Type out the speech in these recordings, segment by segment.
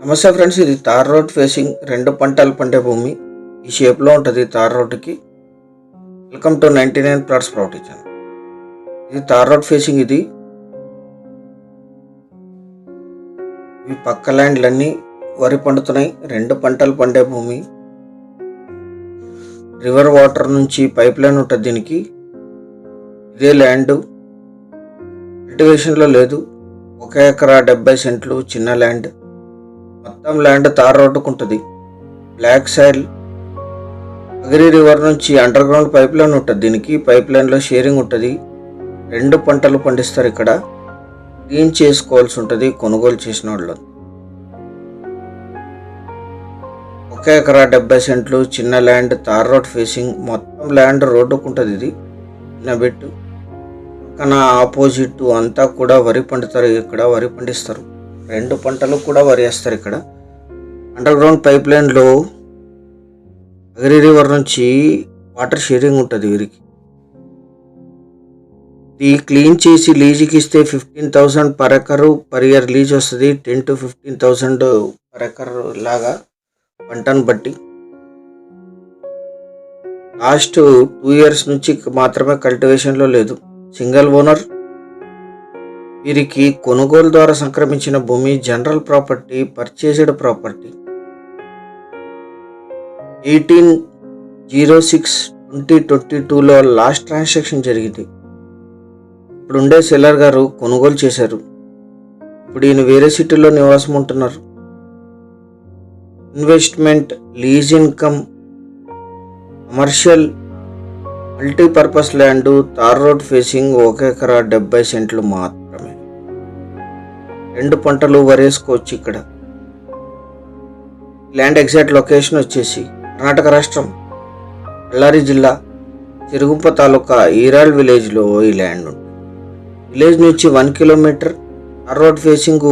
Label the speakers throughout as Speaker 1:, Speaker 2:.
Speaker 1: నమస్తే ఫ్రెండ్స్, ఇది తార్ road facing 2 పంటలు పండే భూమి. ఈ షేప్లో ఉంటుంది తార్ రోడ్డుకి. Welcome to 99 plots property channel. ఇది తార్ రోడ్ ఫేసింగ్. ఇది ఈ పక్క ల్యాండ్లన్నీ వరి పండుతున్నాయి. 2 పంటలు పండే భూమి. రివర్ వాటర్ నుంచి పైప్ లైన్ ఉంటుంది దీనికి. ఇదే ల్యాండ్ కల్టివేషన్లో లేదు. 1 ఎకరా 70 సెంట్లు చిన్న ల్యాండ్. మొత్తం ల్యాండ్ తార్ రోడ్డుకు ఉంటుంది. Black soil. అగిరి రివర్ నుంచి అండర్ గ్రౌండ్ పైప్ లైన్ ఉంటుంది దీనికి. పైప్ లైన్లో షేరింగ్ ఉంటుంది. 2 పంటలు పండిస్తారు ఇక్కడ. క్లీన్ చేసుకోవాల్సి ఉంటుంది కొనుగోలు చేసిన వాళ్ళు. 1 ఎకరా 70 సెంట్లు చిన్న ల్యాండ్ తార్ రోడ్ ఫేసింగ్. మొత్తం ల్యాండ్ రోడ్డుకు ఉంటుంది. ఇది చిన్న బిట్టు. పక్కన ఆపోజిట్ అంతా కూడా వరి పండుతారు. ఇక్కడ వరి పండిస్తారు. 2 పంటలు కూడా వరి వేస్తారు ఇక్కడ. అండర్ గ్రౌండ్ పైప్ లైన్లో అగిరి రివర్ నుంచి వాటర్ షేరింగ్ ఉంటుంది వీరికి. ఇది క్లీన్ చేసి లీజుకి ఇస్తే 15,000 per acre per year lease వస్తుంది. 10 to 15,000 పర్ ఎకర్ లాగా పంటను బట్టి. లాస్ట్ 2 years నుంచి మాత్రమే కల్టివేషన్లో లేదు. Single owner. వీరికి కొనుగోలు ద్వారా సంక్రమించిన భూమి జనరల్ ప్రాపర్టీ, పర్చేస్డ్ ప్రాపర్టీ. 18/06/2022లో లాస్ట్ ట్రాన్సాక్షన్ జరిగింది. ఇప్పుడుండే సెల్లర్ గారు కొనుగోలు చేశారు. ఇప్పుడు ఈయన వేరే సిటీలో నివాసం ఉంటున్నారు. Investment, lease income, commercial, multipurpose land, తార్ రోడ్ ఫేసింగ్, 1 ఎకరా 70 సెంట్లు మాత్రమే. 2 పంటలు వరేసుకోవచ్చు ఇక్కడ. ల్యాండ్ ఎగ్జాక్ట్ లొకేషన్ వచ్చేసి కర్ణాటక రాష్ట్రం, బళ్ళారి జిల్లా, చిరుగుంప తాలూకా ఈరాల్ విలేజ్లో ఈ ల్యాండ్ ఉంటుంది. విలేజ్ నుంచి 1 kilometer. Tar road facing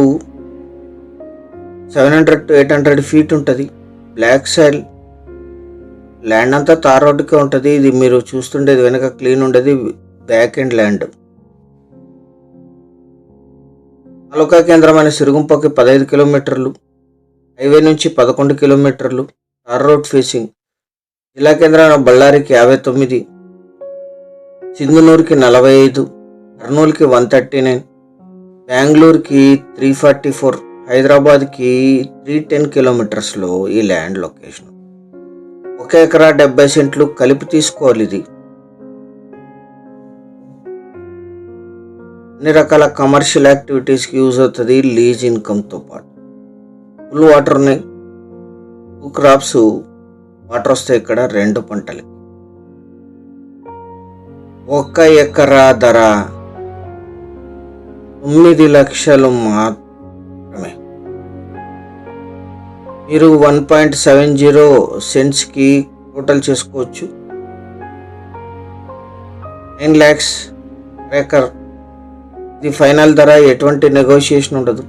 Speaker 1: 700 to 800 feet ఉంటుంది. Black soil. ల్యాండ్ అంతా తార్ రోడ్డుకే ఉంటుంది. ఇది మీరు చూస్తుండేది వెనక క్లీన్ ఉండేది బ్యాక్ ఎండ్ ల్యాండ్. తాలూకా కేంద్రమైన సిరుగుంపకి 15 kilometers. హైవే నుంచి 11 kilometers. తార్ రోడ్ ఫేసింగ్. జిల్లా కేంద్రమైన బళ్ళారికి 59, సింధనూరుకి 45, కర్నూలుకి 139, బెంగళూరుకి 344, హైదరాబాద్కి 310 kilometersలో ఈ ల్యాండ్ లొకేషన్. 1 ఎకరా 70 సెంట్లు కలిపి తీసుకోవాలి. ఇది అన్ని రకాల కమర్షియల్ యాక్టివిటీస్కి యూజ్ అవుతుంది. లీజ్ ఇన్కమ్తో పాటు ఫుల్ వాటర్ ఉన్నాయి. 2 crops వాటర్ వస్తాయి ఇక్కడ 2 పంటలకి. 1 ఎకరా ధర 9 లక్షలు మాత్రమే. మీరు 1.70 సెంట్స్కి టోటల్ చేసుకోవచ్చు. 9 lakhs per acre. ఇది ఫైనల్ ధర. ఎటువంటి నెగోషియేషన్ ఉండదు.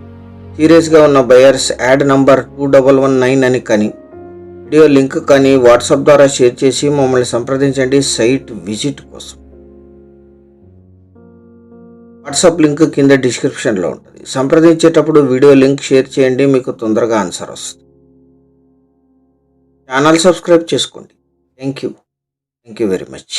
Speaker 1: సీరియస్గా ఉన్న బయర్స్ యాడ్ నంబర్ 2119 అని కానీ వీడియో లింక్ కానీ వాట్సాప్ ద్వారా షేర్ చేసి మమ్మల్ని సంప్రదించండి సైట్ విజిట్ కోసం. వాట్సాప్ లింక్ కింద డిస్క్రిప్షన్లో ఉంటుంది. సంప్రదించేటప్పుడు వీడియో లింక్ షేర్ చేయండి, మీకు తొందరగా ఆన్సర్ వస్తుంది. ఛానల్ సబ్స్క్రైబ్ చేసుకోండి. Thank you very much.